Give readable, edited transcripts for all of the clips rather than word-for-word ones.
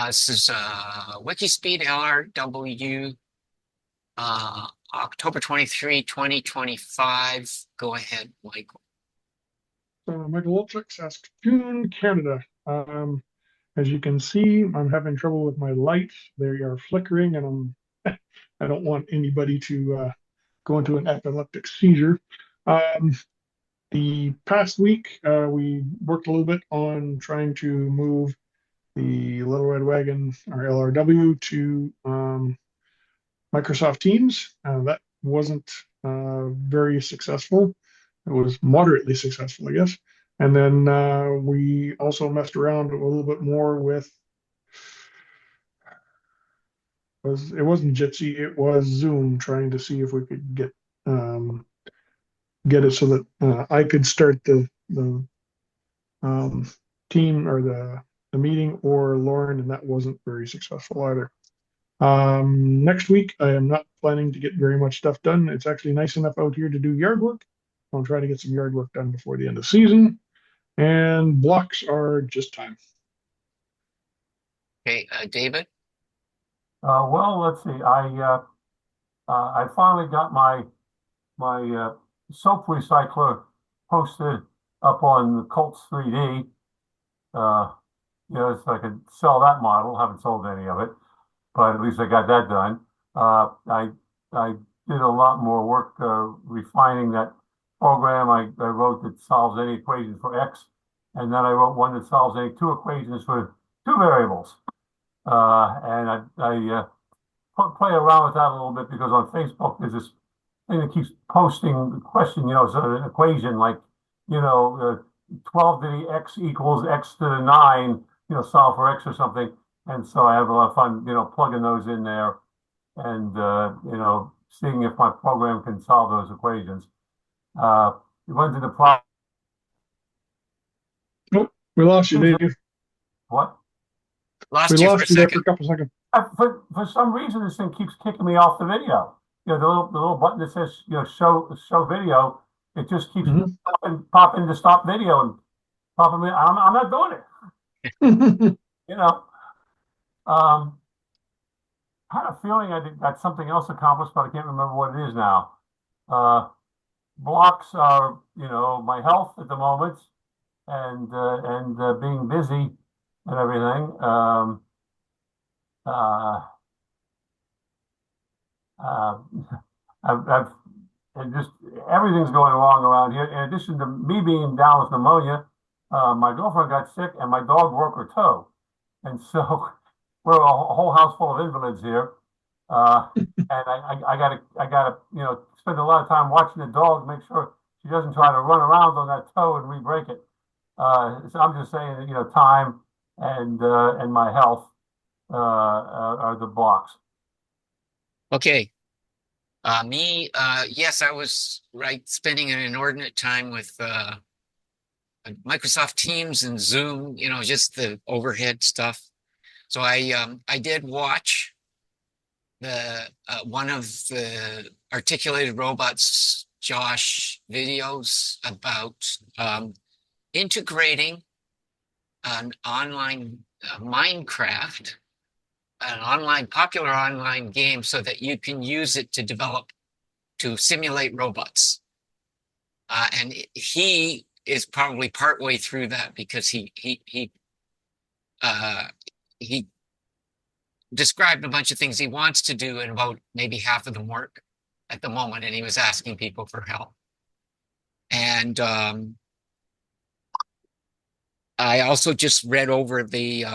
This is WIKISPEED LRW, October 23, 2025. Go ahead, Michael. Michael Olchuk, Saskatoon, Canada. As you can see, I'm having trouble with my lights. They are flickering, and I don't want anybody to go into an epileptic seizure. The past week, we worked a little bit on trying to move the Little Red Wagon, or LRW, to Microsoft Teams. That wasn't very successful. It was moderately successful, I guess. And then we also messed around a little bit more with it wasn't Jitsi, it was Zoom, trying to see if we could get it so that I could start the team or the meeting, or Lauren, and that wasn't very successful either. Next week, I am not planning to get very much stuff done. It's actually nice enough out here to do yard work. I'll try to get some yard work done before the end of the season, and blocks are just time. Okay, David. Well, let's see. I finally got my soap recycler posted up on the Colts 3D. So I could sell that model. Haven't sold any of it, but at least I got that done. I did a lot more work refining that program I wrote that solves any equation for X, and then I wrote one that solves any two equations for two variables. And I play around with that a little bit, because on Facebook there's this thing that keeps posting the question, so an equation like, 12 to the x equals x to the 9, solve for x or something. And so I have a lot of fun, plugging those in there and, seeing if my program can solve those equations. It went to the problem. Nope, we lost you, Dave. What? Lost you for a couple seconds. For some reason, this thing keeps kicking me off the video. The little button that says, show video, it just keeps popping to stop video and popping me. I'm not doing it. Had a feeling I got something else accomplished, but I can't remember what it is now. Blocks are, my health at the moment, and being busy and everything. Just everything's going wrong around here. In addition to me being down with pneumonia, my girlfriend got sick, and my dog broke her toe, and so we're a whole house full of invalids here. And I gotta spend a lot of time watching the dog, make sure she doesn't try to run around on that toe and re-break it. So I'm just saying that time and my health are the blocks. Okay. Yes, I was spending an inordinate time with Microsoft Teams and Zoom, just the overhead stuff. So I did watch the one of the Articulated Robots Josh videos about integrating an online Minecraft, an popular online game, so that you can use it to simulate robots. And he is probably partway through that, because he described a bunch of things he wants to do, and about maybe half of them work at the moment, and he was asking people for help. And I also just read over the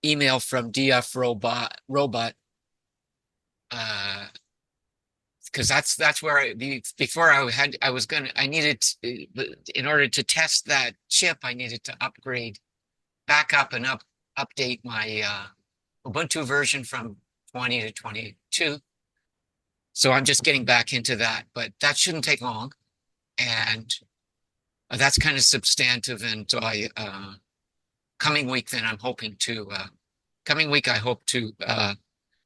email from DF Robot, because that's where I needed to, in order to test that chip, I needed to back up and update my Ubuntu version from 20 to 22. So I'm just getting back into that, but that shouldn't take long, and that's kind of substantive. And so coming week, then I'm hoping to I hope to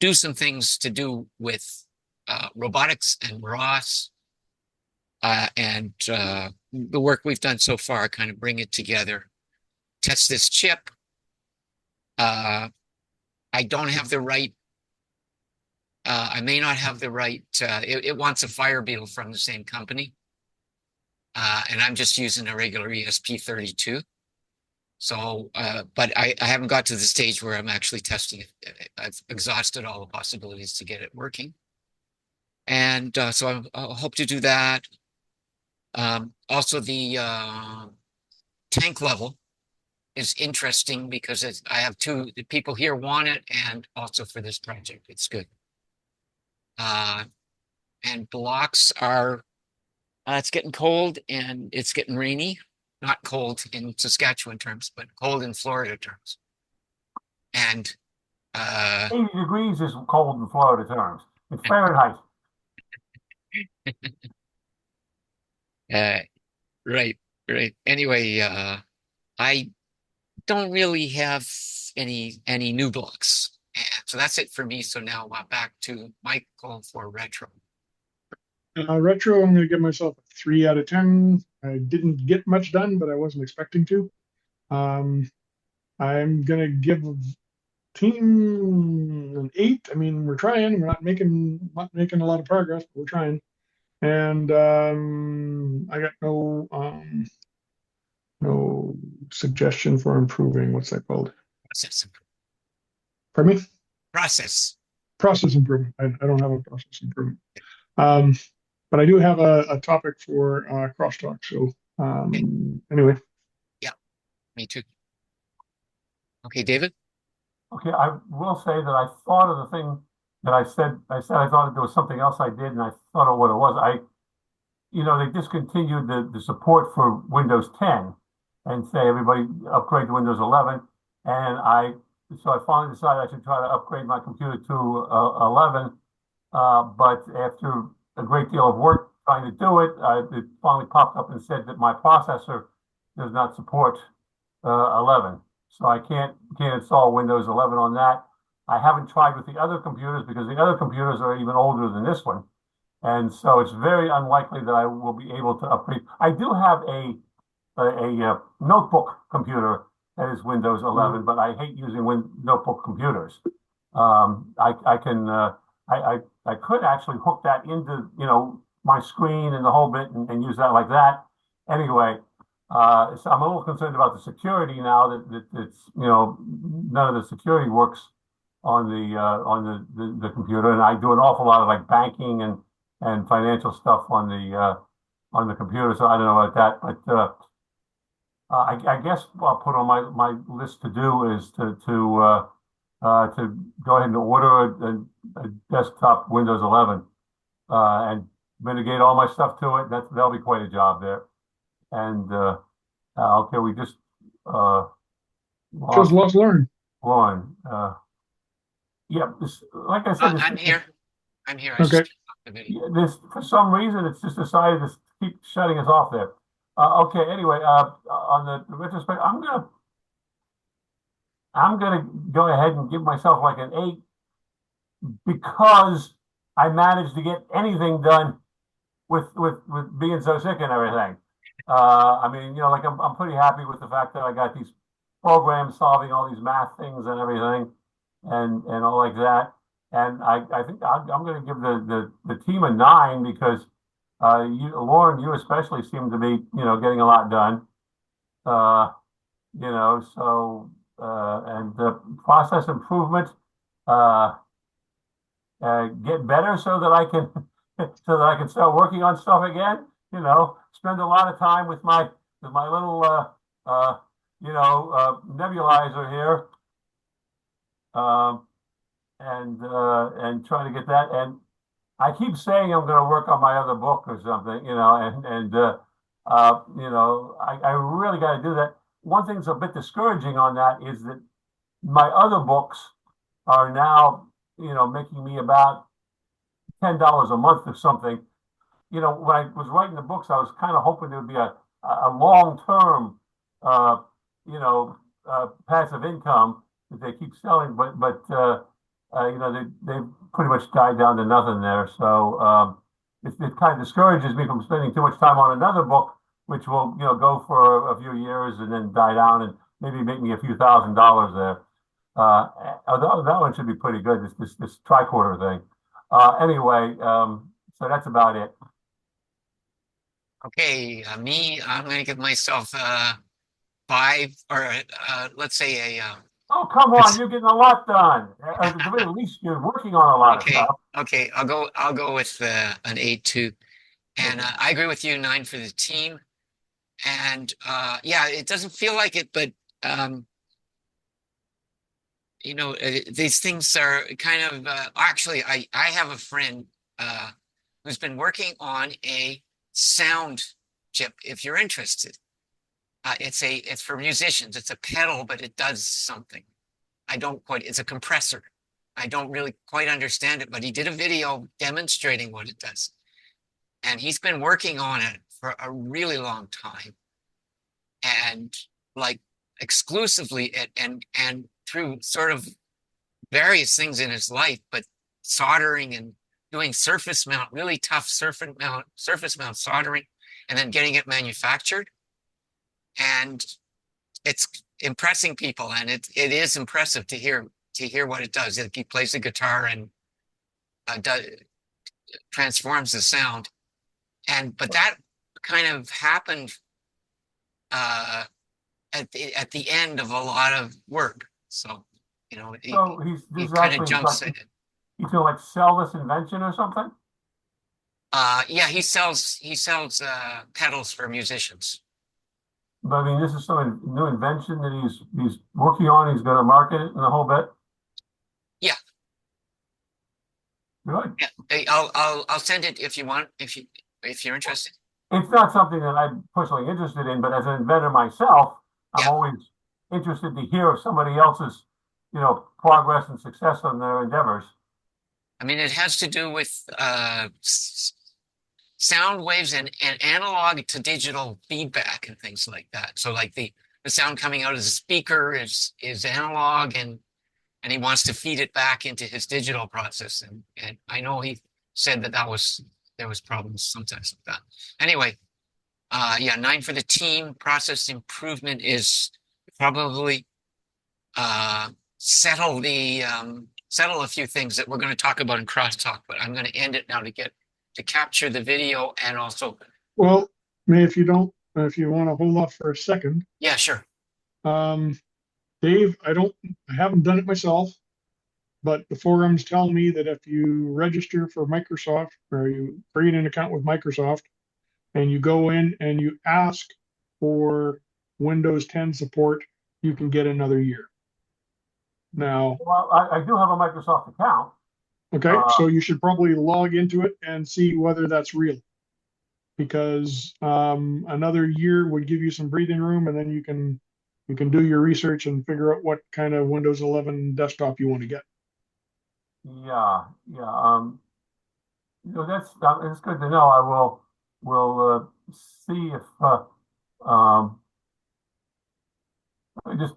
do some things to do with robotics and ROS, and the work we've done so far, kind of bring it together, test this chip, I don't have the right, I may not have the right, it wants a Fire Beetle from the same company. And I'm just using a regular ESP32. So, but I haven't got to the stage where I'm actually testing it. I've exhausted all the possibilities to get it working. And so I'll hope to do that. Also, the tank level is interesting because I have the people here want it, and also for this project, it's good. And blocks are, it's getting cold and it's getting rainy. Not cold in Saskatchewan terms, but cold in Florida terms. And 80 degrees is cold in Florida terms. It's Fahrenheit. right. Anyway, I don't really have any new blocks. And so that's it for me. So now back to Michael for retro. Retro, I'm going to give myself a 3 out of 10. I didn't get much done, but I wasn't expecting to. I'm going to give team an 8. I mean, we're trying. We're not making a lot of progress, but we're trying. And I got no suggestion for improving. What's that called? Process. Pardon me? Process. Process improvement. I don't have a process improvement. But I do have a topic for crosstalk. So anyway. Yeah, me too. Okay, David. Okay, I will say that I thought of the thing that I said I thought there was something else I did, and I thought of what it was. They discontinued the support for Windows 10 and say everybody upgrade to Windows 11. And so I finally decided I should try to upgrade my computer to 11. But after a great deal of work trying to do it, it finally popped up and said that my processor does not support 11. So I can't install Windows 11 on that. I haven't tried with the other computers because the other computers are even older than this one. And so it's very unlikely that I will be able to upgrade. I do have a notebook computer that is Windows 11, but I hate using notebook computers. I could actually hook that into, my screen and the whole bit and use that like that. Anyway, so I'm a little concerned about the security now that it's, none of the security works on the computer. And I do an awful lot of like banking and financial stuff on the computer. So I don't know about that, but I guess I'll put on my list to do is to go ahead and order a desktop Windows 11 and mitigate all my stuff to it. That'll be quite a job there. And okay, we just lost Lauren. Yeah, like I said, I'm here. Okay. This for some reason it's just decided to keep shutting us off there. Okay. Anyway, on the retrospect, I'm gonna go ahead and give myself like an 8 because I managed to get anything done with being so sick and everything. I mean, like I'm pretty happy with the fact that I got these programs solving all these math things and everything, and all like that. And I think I'm going to give the team a 9 because Lauren, you especially seem to be getting a lot done. So and the process improvement get better so that I can start working on stuff again. Spend a lot of time with my little nebulizer here. And try to get that. And I keep saying I'm going to work on my other book or something, I really got to do that. One thing that's a bit discouraging on that is that my other books are now, making me about $10 a month or something. When I was writing the books, I was kind of hoping there would be a long-term, passive income that they keep selling, but they've pretty much died down to nothing there. So it kind of discourages me from spending too much time on another book, which will go for a few years and then die down and maybe make me a few $1,000s there. Although that one should be pretty good, this tricorder thing. Anyway, so that's about it. Okay, I'm going to give myself 5, or let's say a Oh, come on, you're getting a lot done. At the very least, you're working on a lot of okay, stuff. okay. I'll go with an 8 too, and Okay. I agree with you. 9 for the team, and yeah, it doesn't feel like it, but um, these things are kind of actually. I have a friend who's been working on a sound chip. If you're interested, it's for musicians. It's a pedal, but it does something. It's a compressor. I don't really quite understand it, but he did a video demonstrating what it does. And he's been working on it for a really long time. And like exclusively and through sort of various things in his life, but soldering and doing surface mount, really tough surface mount soldering, and then getting it manufactured. And it's impressing people, and it is impressive to hear what it does. He plays the guitar and transforms the sound, but that kind of happened at the end of a lot of work. So So he this is kind of actually jumps like in it. he's gonna like sell this invention or something? Yeah, he sells pedals for musicians. But I mean, this is some new invention that he's working on. He's going to market it and the whole bit. Yeah, Good. yeah. Hey, I'll send it if you want, if you're interested. It's not something that I'm personally interested in, but as an inventor myself, I'm Yeah. always interested to hear of somebody else's, progress and success on their endeavors. I mean, it has to do with sound waves and analog to digital feedback and things like that. So like the sound coming out of the speaker is analog, and he wants to feed it back into his digital process. And I know he said that there was problems sometimes with that. Anyway, yeah, 9 for the team. Process improvement is probably settle a few things that we're going to talk about in crosstalk, but I'm going to end it now to capture the video and also. Well, if you want to hold off for a second, Yeah, sure. Dave, I haven't done it myself, but the forums tell me that if you register for Microsoft or you create an account with Microsoft and you go in and you ask for Windows 10 support, you can get another year. Now, Well, I do have a Microsoft account. okay, so you should probably log into it and see whether that's real. Because another year would give you some breathing room, and then you can do your research and figure out what kind of Windows 11 desktop you want to get. Yeah, yeah. That's it's good to know. I will see if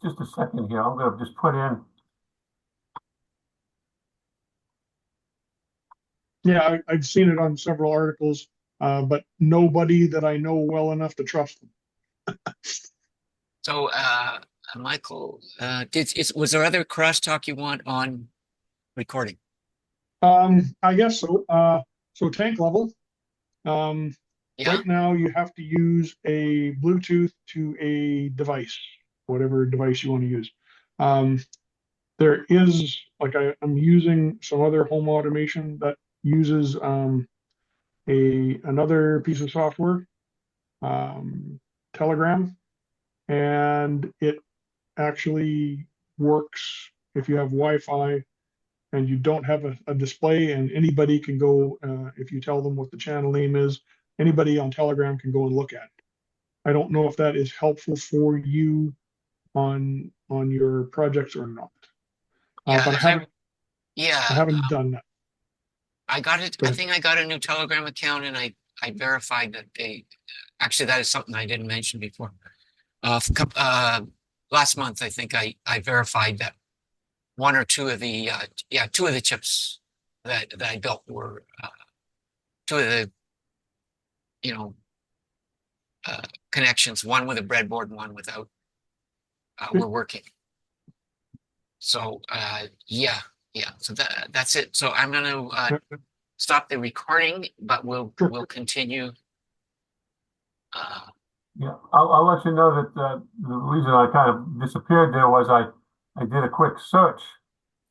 just a second here. I'm going to just put in. Yeah, I've seen it on several articles, but nobody that I know well enough to trust them. So, Michael, was there other crosstalk you want on recording? I guess so. So tank level. Yeah. Right now, you have to use a Bluetooth to a device, whatever device you want to use. There is, like I'm using some other home automation that uses another piece of software, Telegram, and it actually works if you have Wi-Fi and you don't have a display, and anybody can go, if you tell them what the channel name is, anybody on Telegram can go and look at it. I don't know if that is helpful for you on your projects or not. Yeah, But yeah, I haven't done that. I got it. Go I ahead. think I got a new Telegram account, and I verified that actually, that is something I didn't mention before. Last month, I think I verified that one or two of the two of the chips that I built were two of the you know connections, one with a breadboard and one without, were working. So, yeah, so that's it. So I'm gonna, stop the recording, but Sure. we'll continue. Uh, Yeah, I'll let you know that the reason I kind of disappeared there was I did a quick search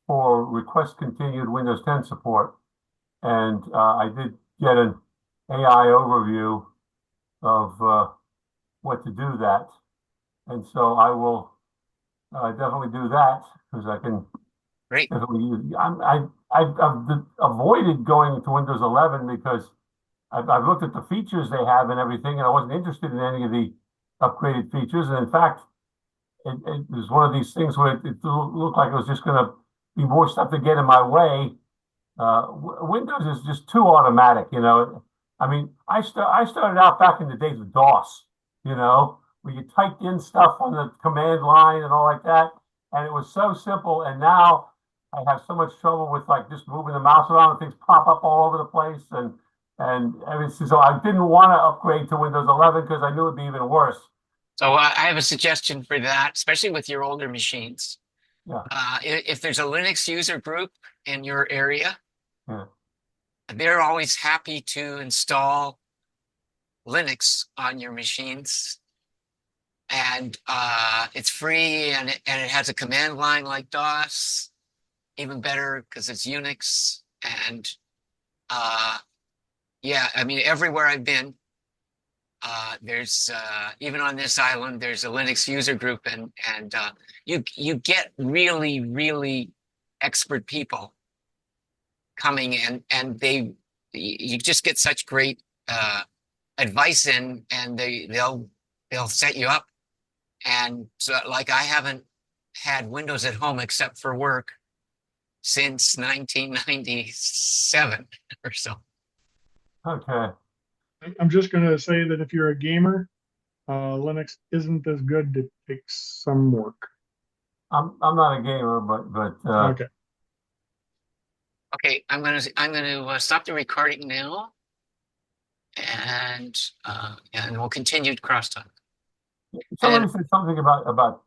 for request continued Windows 10 support, and I did get an AI overview of what to do that, and so I will definitely do that because I can Great. definitely use. I've avoided going to Windows 11 because I've looked at the features they have and everything, and I wasn't interested in any of the upgraded features. And in fact, it was one of these things where it looked like it was just going to be more stuff to get in my way. Windows is just too automatic, you know. I mean, I started out back in the days of DOS, you know, where you typed in stuff on the command line and all like that, and it was so simple. And now I have so much trouble with like just moving the mouse around and things pop up all over the place, and everything. So I didn't want to upgrade to Windows 11 because I knew it'd be even worse. So I have a suggestion for that, especially with your older machines. Yeah, If there's a Linux user group in your area, yeah. they're always happy to install Linux on your machines. And it's free, and it has a command line like DOS, even better because it's Unix. And yeah, I mean, everywhere I've been, there's even on this island, there's a Linux user group, and you get really expert people coming, and you just get such great advice in, and they'll set you up. And so, like, I haven't had Windows at home except for work since 1997 or so. Okay. I'm just going to say that if you're a gamer, Linux isn't as good. It takes some work. I'm not a gamer, but Okay. Okay, I'm gonna stop the recording now, and we'll continue crosstalk. somebody said something about